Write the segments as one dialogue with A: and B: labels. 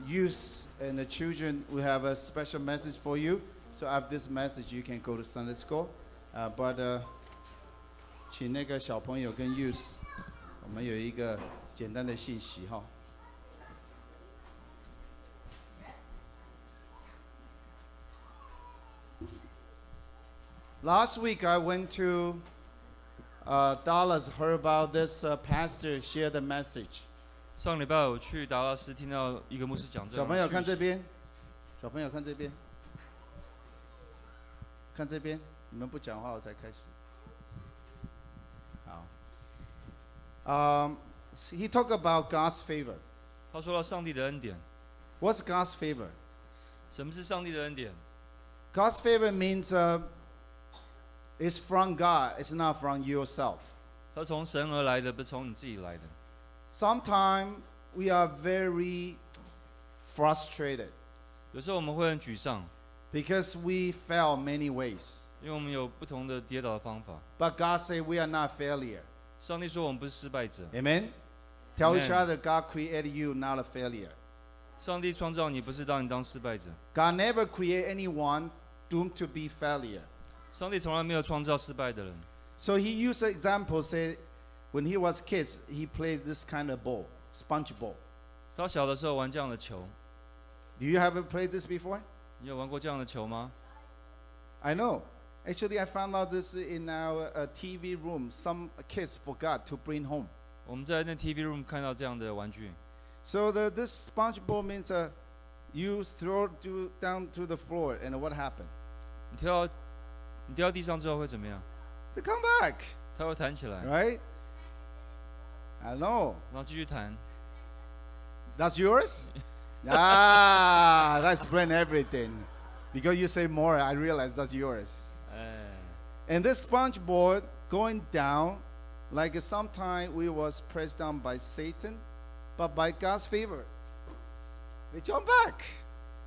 A: youth and the children, we have a special message for you. So after this message, you can go to Sunday school. But 请那个小朋友跟 youth， 我们有一个简单的信息哈。Last week I went to Dallas, heard about this pastor share the message.
B: 上礼拜我去达拉斯，听到一个牧师讲这样的
A: 小朋友看这边，小朋友看这边，看这边，你们不讲话我才开始。好，he talked about God's favor.
B: 他说到上帝的恩典。
A: What's God's favor?
B: 什么是上帝的恩典？
A: God's favor means it's from God. It's not from yourself.
B: 它从神而来的，不是从你自己来的。
A: Sometimes we are very frustrated
B: 有时候我们会很沮丧，
A: because we fail many ways.
B: 因为我们有不同的跌倒的方法。
A: But God said we are not failure.
B: 上帝说我们不是失败者。
A: Amen? Tell each other God created you, not a failure.
B: 上帝创造你，不是让你当失败者。
A: God never create anyone doomed to be failure.
B: 上帝从来没有创造失败的人。
A: So he used an example, say, when he was kids, he played this kind of ball, sponge ball.
B: 他小的时候玩这样的球。
A: Do you ever played this before?
B: 你有玩过这样的球吗？
A: I know. Actually, I found out this in our TV room. Some kids forgot to bring home.
B: 我们在那 TV room 看到这样的玩具。
A: So this sponge ball means you throw it down to the floor, and what happened?
B: 你掉到地上之后会怎么样？
A: They come back,
B: 它会弹起来，
A: right? I know.
B: 然后继续弹。
A: That's yours? That explains everything. Because you say more, I realize that's yours.
B: 哎，
A: And this sponge board going down, like sometime we was pressed down by Satan, but by God's favor, they jump back.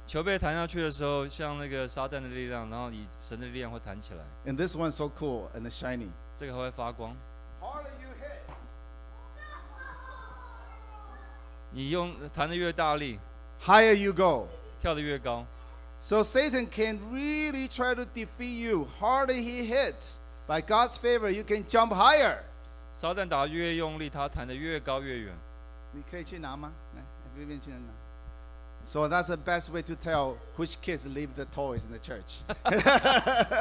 B: 球被弹下去的时候，像那个撒旦的力量，然后以神的力量会弹起来。
A: And this one's so cool and shiny.
B: 这个还会发光。
A: Harder you hit,
B: 你用弹得越大力，
A: higher you go.
B: 跳得越高。
A: So Satan can really try to defeat you. Harder he hits, by God's favor, you can jump higher.
B: 撒旦打得越用力，他弹得越高越远。
A: 你可以去拿吗？来，这边去拿。So that's the best way to tell which kids leave the toys in the church.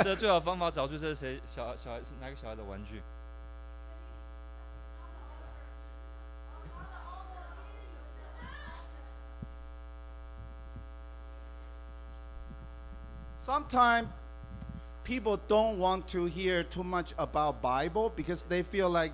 B: 这最好的方法找出这是谁小孩是哪个小孩的玩具。
A: Sometimes people don't want to hear too much about Bible because they feel like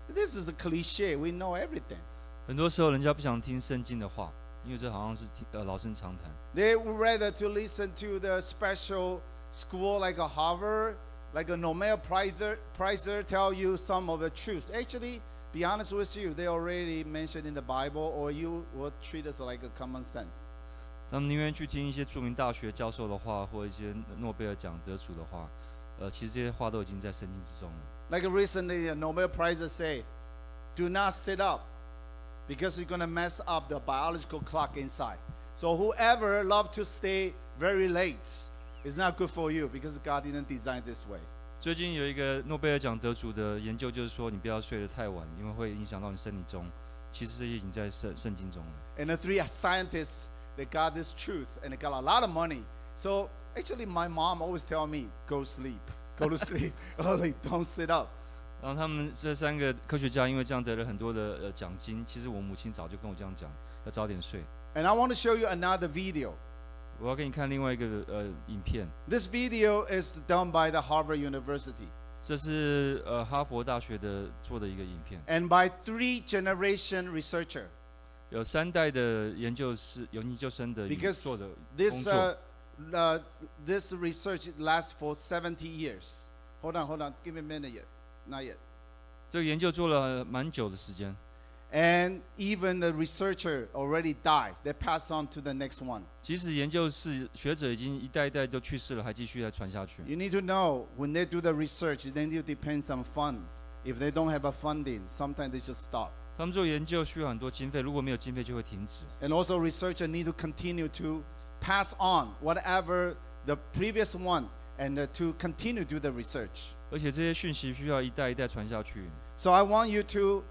A: this is a cliche. We know everything.
B: 很多时候人家不想听圣经的话，因为这好像是老生常谈。
A: They would rather to listen to the special school like a Harvard, like a Nobel Prizer tell you some of the truth. Actually, be honest with you, they already mentioned in the Bible, or you will treat us like a common sense.
B: 他们宁愿去听一些著名大学教授的话，或一些诺贝尔奖得主的话。其实这些话都已经在圣经之中了。
A: Like recently, a Nobel Prize say, "Do not sit up, because you're gonna mess up the biological clock inside. So whoever love to stay very late is not good for you because God didn't design this way."
B: 最近有一个诺贝尔奖得主的研究，就是说你不要睡得太晚，因为会影响到你生理钟。其实这些已经在圣经中了。
A: And the three scientists, they got this truth and they got a lot of money. So actually, my mom always tell me, "Go sleep, go to sleep early, don't sit up."
B: 然后他们这3个科学家因为这样得了很多的奖金。其实我母亲早就跟我这样讲，要早点睡。
A: And I want to show you another video.
B: 我要给你看另外一个影片，
A: This video is done by the Harvard University.
B: 这是哈佛大学的做的一个影片，
A: And by 3-generation researcher.
B: 有3代的研究生的
A: Because
B: 做的工
A: this
B: 作。
A: this research lasts for 70 years. Hold on, give me a minute yet. Not yet.
B: 这个研究做了蛮久的时间，
A: And even the researcher already died. They pass on to the next one.
B: 即使研究室学者已经一代一代都去世了，还继续来传下去。
A: You need to know when they do the research, then it depends on fund. If they don't have a funding, sometimes they just stop.
B: 他们做研究需要很多经费，如果没有经费就会停止。
A: And also researchers need to continue to pass on whatever the previous one and to continue to do the research.
B: 而且这些讯息需要一代一代传下去。
A: So I want you to,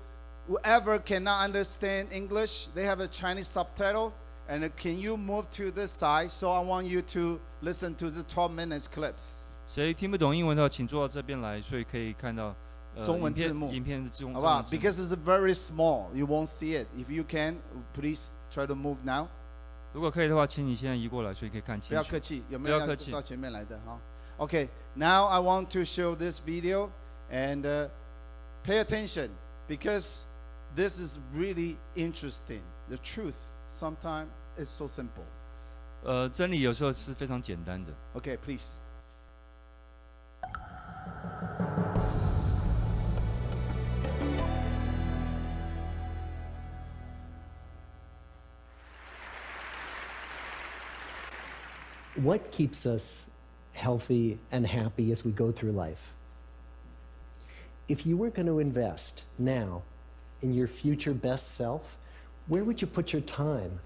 A: whoever cannot understand English, they have a Chinese subtitle. And can you move to this side? So I want you to listen to the 12 minutes clips.
B: 谁听不懂英文的话，请坐到这边来，所以可以看到
A: 中文字幕。
B: 影片的中
A: 好不好？
B: 文字幕。
A: Because it's very small, you won't see it. If you can, please try to move now.
B: 如果可以的话，请你现在移过来，所以可以看清楚。
A: 不要客气，有没有人
B: 不要客气
A: 到前面来的哈？Okay, now I want to show this video and pay attention because this is really interesting. The truth sometimes is so simple.
B: 真理有时候是非常简单的。
A: Okay, please.
C: What keeps us healthy and happy as we go through life? If you were going to invest now in your future best self, where would you put your time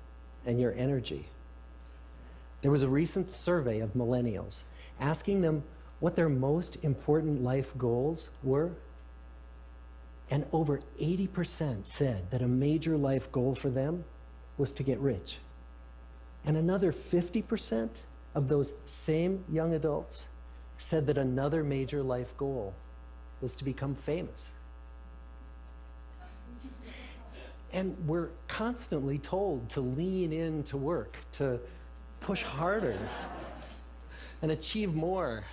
C: and your energy? There was a recent survey of millennials asking them what their most important life goals were. And over 80% said that a major life goal for them was to get rich. And another 50% of those same young adults said that another major life goal was to become famous. And we're constantly told to lean into work, to push harder and achieve more.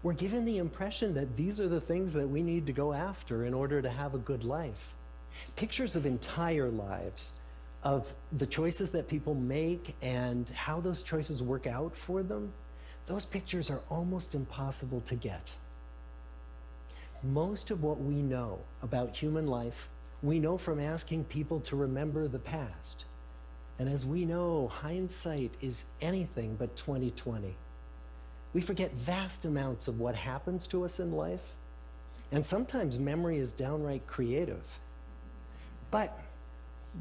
C: We're given the impression that these are the things that we need to go after in order to have a good life. Pictures of entire lives, of the choices that people make and how those choices work out for them, those pictures are almost impossible to get. Most of what we know about human life, we know from asking people to remember the past. And as we know, hindsight is anything but 20/20. We forget vast amounts of what happens to us in life, and sometimes memory is downright creative. But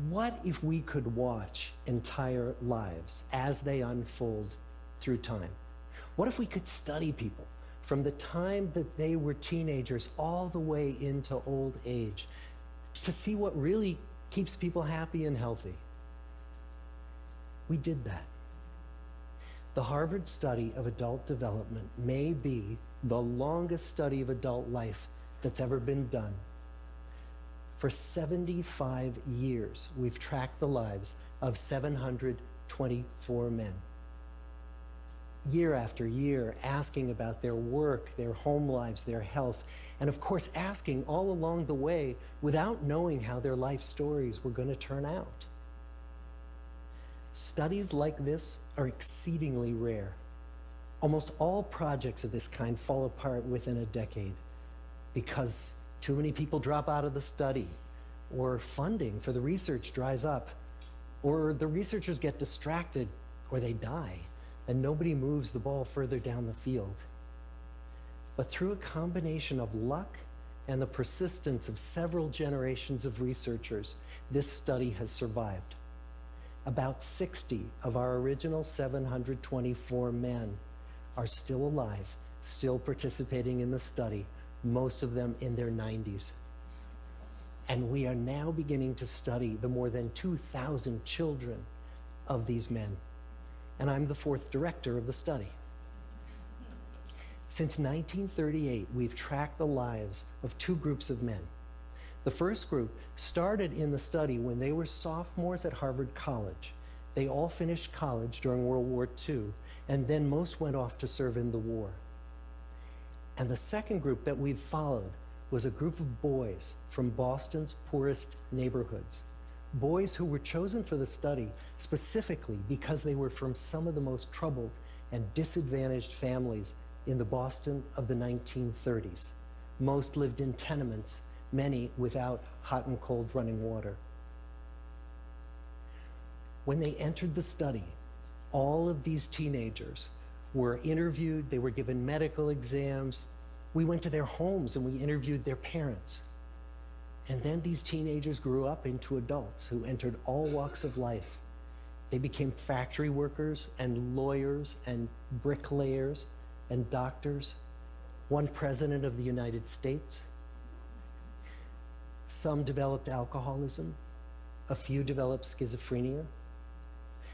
C: what if we could watch entire lives as they unfold through time? What if we could study people from the time that they were teenagers all the way into old age to see what really keeps people happy and healthy? We did that. The Harvard study of adult development may be the longest study of adult life that's ever been done. For 75 years, we've tracked the lives of 724 men. Year after year, asking about their work, their home lives, their health, and of course, asking all along the way without knowing how their life stories were going to turn out. Studies like this are exceedingly rare. Almost all projects of this kind fall apart within a decade because too many people drop out of the study, or funding for the research dries up, or the researchers get distracted, or they die, and nobody moves the ball further down the field. But through a combination of luck and the persistence of several generations of researchers, this study has survived. About 60 of our original 724 men are still alive, still participating in the study, most of them in their 90s. And we are now beginning to study the more than 2,000 children of these men. And I'm the fourth director of the study. Since 1938, we've tracked the lives of two groups of men. The first group started in the study when they were sophomores at Harvard College. They all finished college during World War II, and then most went off to serve in the war. And the second group that we've followed was a group of boys from Boston's poorest neighborhoods. Boys who were chosen for the study specifically because they were from some of the most troubled and disadvantaged families in the Boston of the 1930s. Most lived in tenements, many without hot and cold running water. When they entered the study, all of these teenagers were interviewed, they were given medical exams. We went to their homes and we interviewed their parents. And then these teenagers grew up into adults who entered all walks of life. They became factory workers and lawyers and bricklayers and doctors, one president of the United States. Some developed alcoholism, a few developed schizophrenia.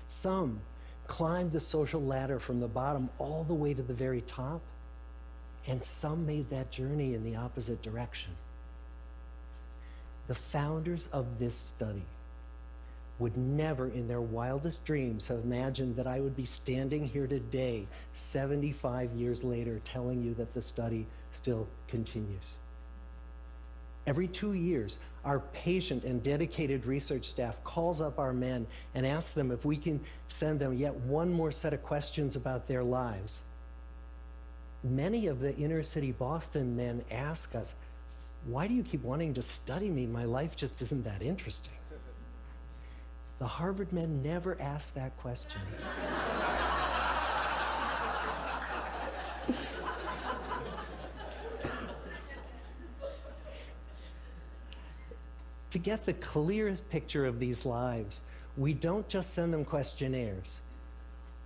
C: Some climbed the social ladder from the bottom all the way to the very top, and some made that journey in the opposite direction. The founders of this study would never in their wildest dreams have imagined that I would be standing here today, 75 years later, telling you that the study still continues. Every 2 years, our patient and dedicated research staff calls up our men and asks them if we can send them yet one more set of questions about their lives. Many of the inner city Boston men ask us, "Why do you keep wanting to study me? My life just isn't that interesting." The Harvard men never asked that question. To get the clearest picture of these lives, we don't just send them questionnaires.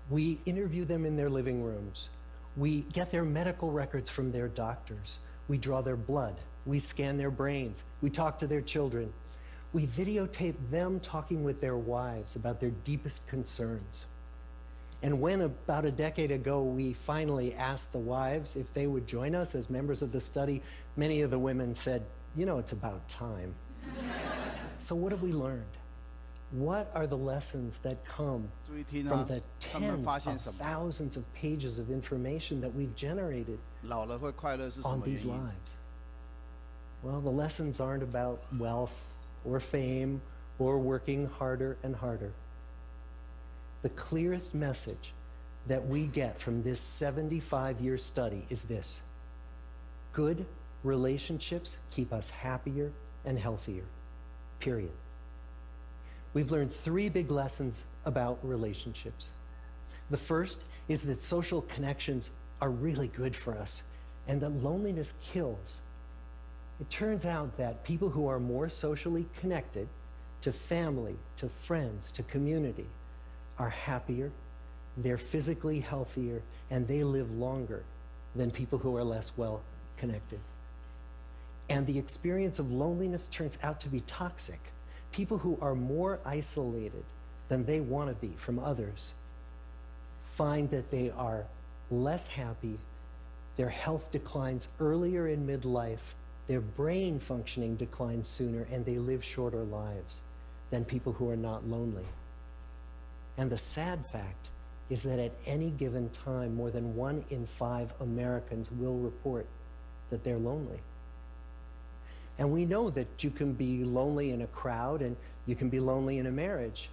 C: We interview them in their living rooms. We get their medical records from their doctors. We draw their blood. We scan their brains. We talk to their children. We videotape them talking with their wives about their deepest concerns. And when about a decade ago we finally asked the wives if they would join us as members of the study, many of the women said, "You know, it's about time." So what have we learned? What are the lessons that come
A: 注意听
C: from
A: 啊
C: the，
A: 他们发
C: tens
A: 现
C: of
A: 什么？
C: thousands of pages of information that we've generated
A: 老了会快乐是什
C: on
A: 么原
C: these
A: 因？
C: lives? Well, the lessons aren't about wealth or fame or working harder and harder. The clearest message that we get from this 75-year study is this: good relationships keep us happier and healthier, period. We've learned 3 big lessons about relationships. The first is that social connections are really good for us and that loneliness kills. It turns out that people who are more socially connected to family, to friends, to community are happier, they're physically healthier, and they live longer than people who are less well connected. And the experience of loneliness turns out to be toxic. People who are more isolated than they want to be from others find that they are less happy, their health declines earlier in midlife, their brain functioning declines sooner, and they live shorter lives than people who are not lonely. And the sad fact is that at any given time, more than 1 in 5 Americans will report that they're lonely. And we know that you can be lonely in a crowd and you can be lonely in a marriage.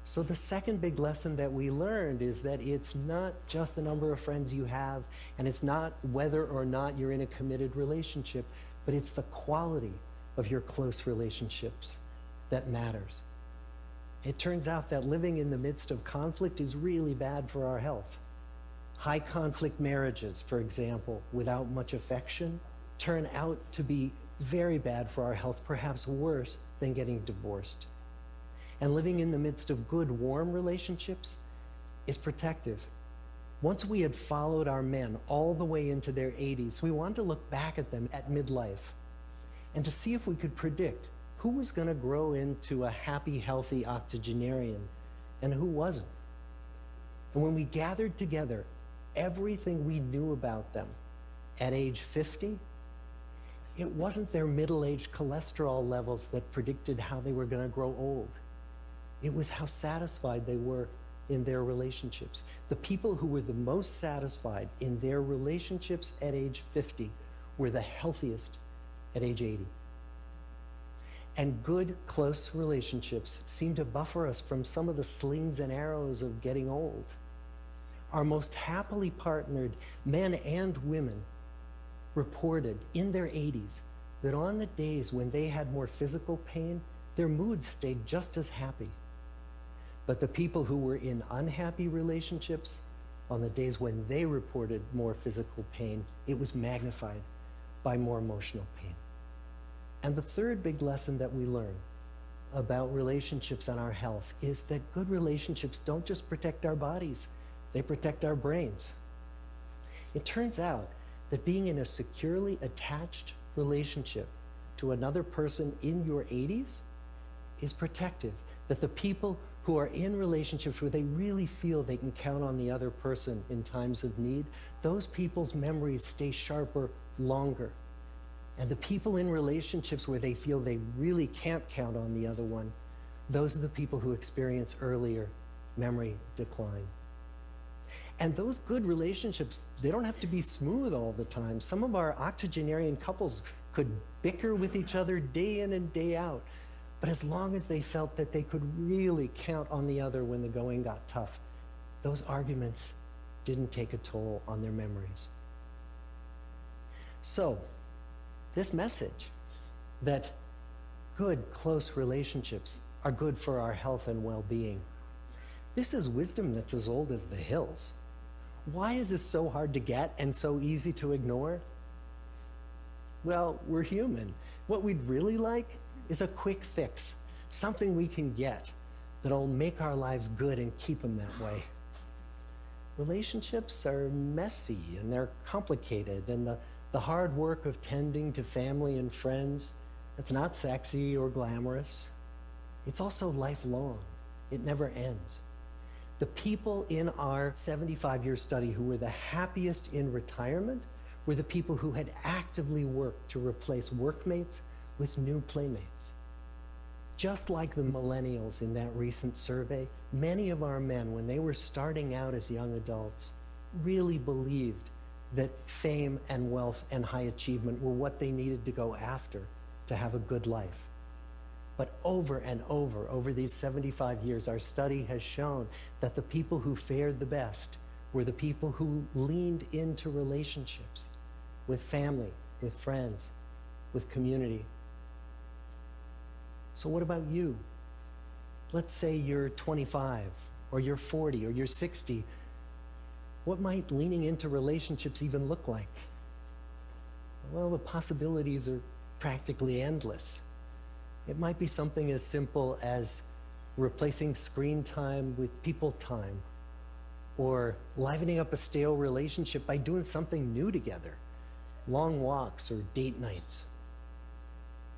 C: So the second big lesson that we learned is that it's not just the number of friends you have, and it's not whether or not you're in a committed relationship, but it's the quality of your close relationships that matters. It turns out that living in the midst of conflict is really bad for our health. High conflict marriages, for example, without much affection, turn out to be very bad for our health, perhaps worse than getting divorced. And living in the midst of good, warm relationships is protective. Once we had followed our men all the way into their 80s, we wanted to look back at them at midlife and to see if we could predict who was going to grow into a happy, healthy octogenarian and who wasn't. And when we gathered together everything we knew about them at age 50, it wasn't their middle-aged cholesterol levels that predicted how they were going to grow old. It was how satisfied they were in their relationships. The people who were the most satisfied in their relationships at age 50 were the healthiest at age 80. And good, close relationships seem to buffer us from some of the slings and arrows of getting old. Our most happily partnered men and women reported in their 80s that on the days when they had more physical pain, their moods stayed just as happy. But the people who were in unhappy relationships, on the days when they reported more physical pain, it was magnified by more emotional pain. And the third big lesson that we learn about relationships and our health is that good relationships don't just protect our bodies, they protect our brains. It turns out that being in a securely attached relationship to another person in your 80s is protective. That the people who are in relationships where they really feel they can count on the other person in times of need, those people's memories stay sharper longer. And the people in relationships where they feel they really can't count on the other one, those are the people who experience earlier memory decline. And those good relationships, they don't have to be smooth all the time. Some of our octogenarian couples could bicker with each other day in and day out. But as long as they felt that they could really count on the other when the going got tough, those arguments didn't take a toll on their memories. So, this message that good, close relationships are good for our health and well-being, this is wisdom that's as old as the hills. Why is this so hard to get and so easy to ignore? Well, we're human. What we'd really like is a quick fix, something we can get that'll make our lives good and keep them that way. Relationships are messy and they're complicated, and the hard work of tending to family and friends, it's not sexy or glamorous. It's also lifelong. It never ends. The people in our 75-year study who were the happiest in retirement were the people who had actively worked to replace workmates with new playmates. Just like the millennials in that recent survey, many of our men, when they were starting out as young adults, really believed that fame and wealth and high achievement were what they needed to go after to have a good life. But over and over these 75 years, our study has shown that the people who fared the best were the people who leaned into relationships with family, with friends, with community. So what about you? Let's say you're 25, or you're 40, or you're 60. What might leaning into relationships even look like? Well, the possibilities are practically endless. It might be something as simple as replacing screen time with people time, or livening up a stale relationship by doing something new together, long walks or date nights,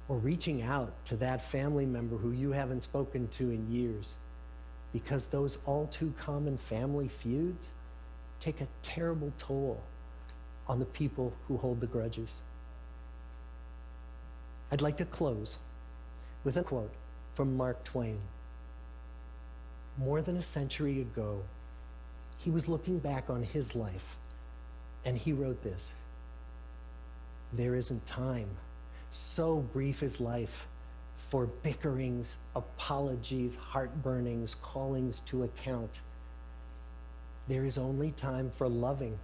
C: or reaching out to that family member who you haven't spoken to in years, because those all too common family feuds take a terrible toll on the people who hold the grudges. I'd like to close with a quote from Mark Twain. More than a century ago, he was looking back on his life, and he wrote this: "There isn't time, so brief is life, for bickerings, apologies, heartburnings, callings to account. There is only time for loving,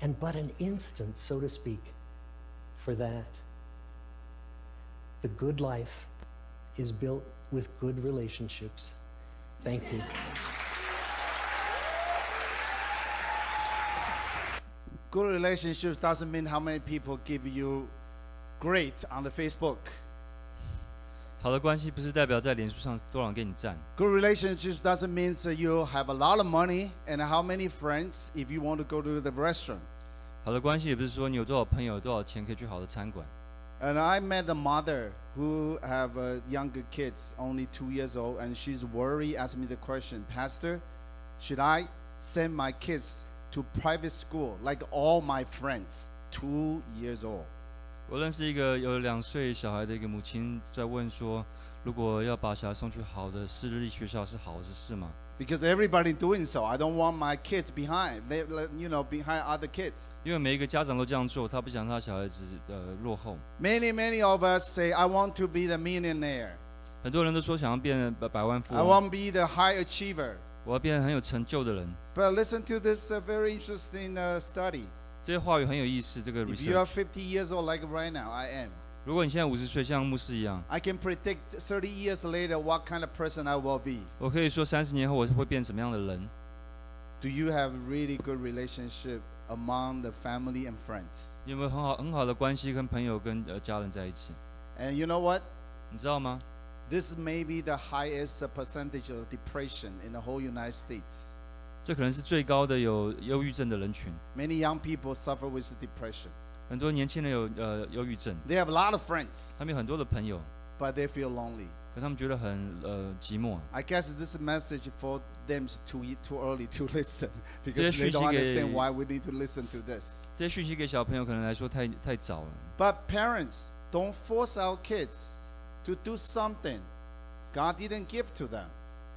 C: and but an instant, so to speak, for that. The good life is built with good relationships." Thank you.
A: Good relationships doesn't mean how many people give you great on the Facebook.
B: 好的关系不是代表在脸书上多少人给你赞，
A: Good relationships doesn't mean that you have a lot of money and how many friends if you want to go to the restaurant.
B: 好的关系也不是说你有多少朋友、有多少钱可以去好的餐馆。
A: And I met a mother who have younger kids, only 2 years old, and she's worried, asked me the question, "Pastor, should I send my kids to private school like all my friends, 2 years old?"
B: 我认识一个有2岁小孩的一个母亲，在问说，如果要把小孩送去好的私立学校是好的事吗？
A: Because everybody doing so. I don't want my kids behind, behind other kids.
B: 因为每一个家长都这样做，他不想让他小孩子落后。
A: Many of us say, "I want to be the millionaire.
B: 很多人都说想要变百万富
A: I
B: 翁，
A: want to be the high achiever."
B: 我要变成很有成就的人。
A: But listen to this very interesting study.
B: 这些话语很有意思。这个
A: If you are
B: research，
A: 50 years old like right now, I am,
B: 如果你现在50岁，像牧师一样，
A: I can predict 30 years later what kind of person I will be.
B: 我可以说30年后我会变什么样的人。
A: Do you have really good relationship among the family and friends?
B: 你有没有很好的关系跟朋友跟家人在一起？
A: And you know what?
B: 你知道吗？
A: This may be the highest percentage of depression in the whole United States.
B: 这可能是最高的有忧郁症的人群。
A: Many young people suffer with depression.
B: 很多年轻人有忧郁症，
A: They have a lot of friends,
B: 他们有很多的朋友，
A: but they feel lonely.
B: 可他们觉得很寂寞。
A: I guess this message for them is too early to listen
B: 这
A: because
B: 些
A: they don't
B: 讯息给
A: understand why we need to listen to this.
B: 这些讯息给小朋友可能来说太早了。
A: But parents, don't force our kids to do something God didn't give to them.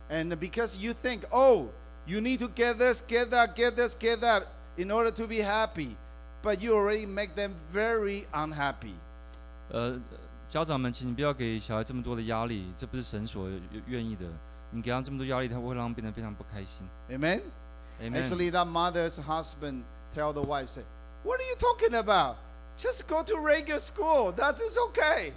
A: And because you think, oh, you need to get this, get that, get this, get that in order to be happy, but you already make them very unhappy.
B: 家长们，请你不要给小孩这么多的压力，这不是神所愿意的。你给他这么多压力，他会让他们变得非常不开心。
A: Amen?
B: Amen.
A: Actually, that mother's husband tell the wife, say, what are you talking about? Just go to regular school. That is okay.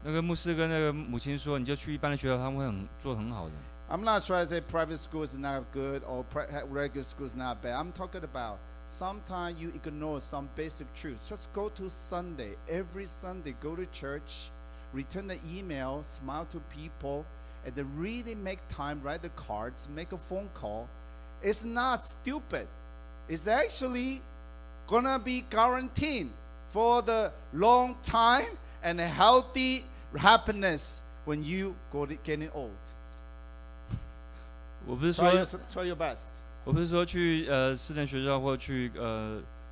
B: 那个牧师跟那个母亲说，你就去一般的学校，他们会做得很好的。
A: I'm not trying to say private school is not good or regular school is not bad. I'm talking about sometimes you ignore some basic truths. Just go to Sunday. Every Sunday, go to church, return the email, smile to people, and then really make time, write the cards, make a phone call. It's not stupid. It's actually gonna be guaranteed for the long time and a healthy happiness when you go to getting old.
B: 我不是说
A: Try your best.
B: 我不是说去私人学校或去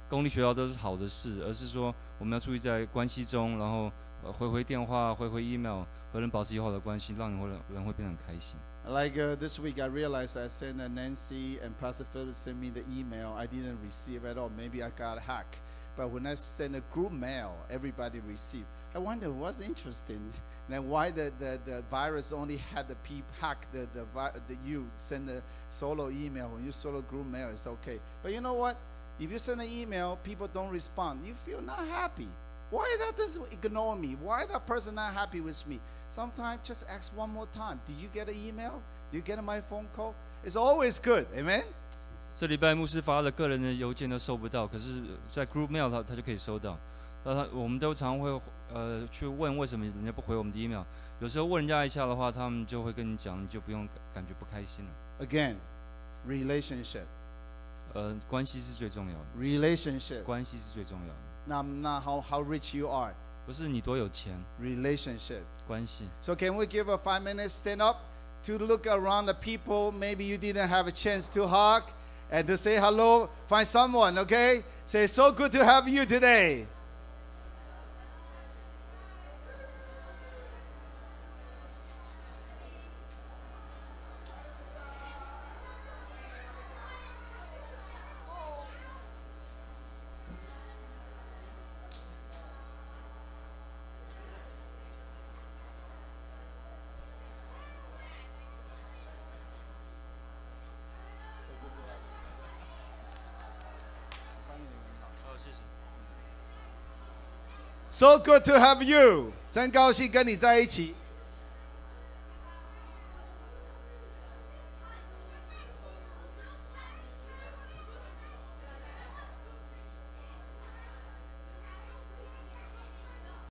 B: 公立学校都是好的事，而是说我们要注意在关系中，然后回电话、回 email， 和人保持友好的关系，让人会变得很开心。
A: Like this week, I realized I sent Nancy and Pastor Philip sent me the email. I didn't receive at all. Maybe I got hacked. But when I sent a group mail, everybody received. I wonder what's interesting. Then why the virus only had the hack you send a solo email. When you solo group mail, it's okay. But you know what? If you send an email, people don't respond. You feel not happy. Why that doesn't ignore me? Why that person not happy with me? Sometimes just ask one more time. Do you get an email? Do you get my phone call? It's always good. Amen?
B: 这礼拜牧师发的个人的邮件都收不到，可是，在 group mail 他就可以收到。我们都常会去问为什么人家不回我们的 email。有时候问人家一下的话，他们就会跟你讲，你就不用感觉不开心了。
A: Again, relationship.
B: 关系是最重要的，
A: Relationship.
B: 关系是最重要的，
A: Not how rich you are.
B: 不是你多有钱，
A: Relationship.
B: 关系。
A: So can we give a 5 minutes stand up to look around the people maybe you didn't have a chance to hug and to say hello, find someone, okay? Say, so good to have you today. So good to have you. 真高兴跟你在一起。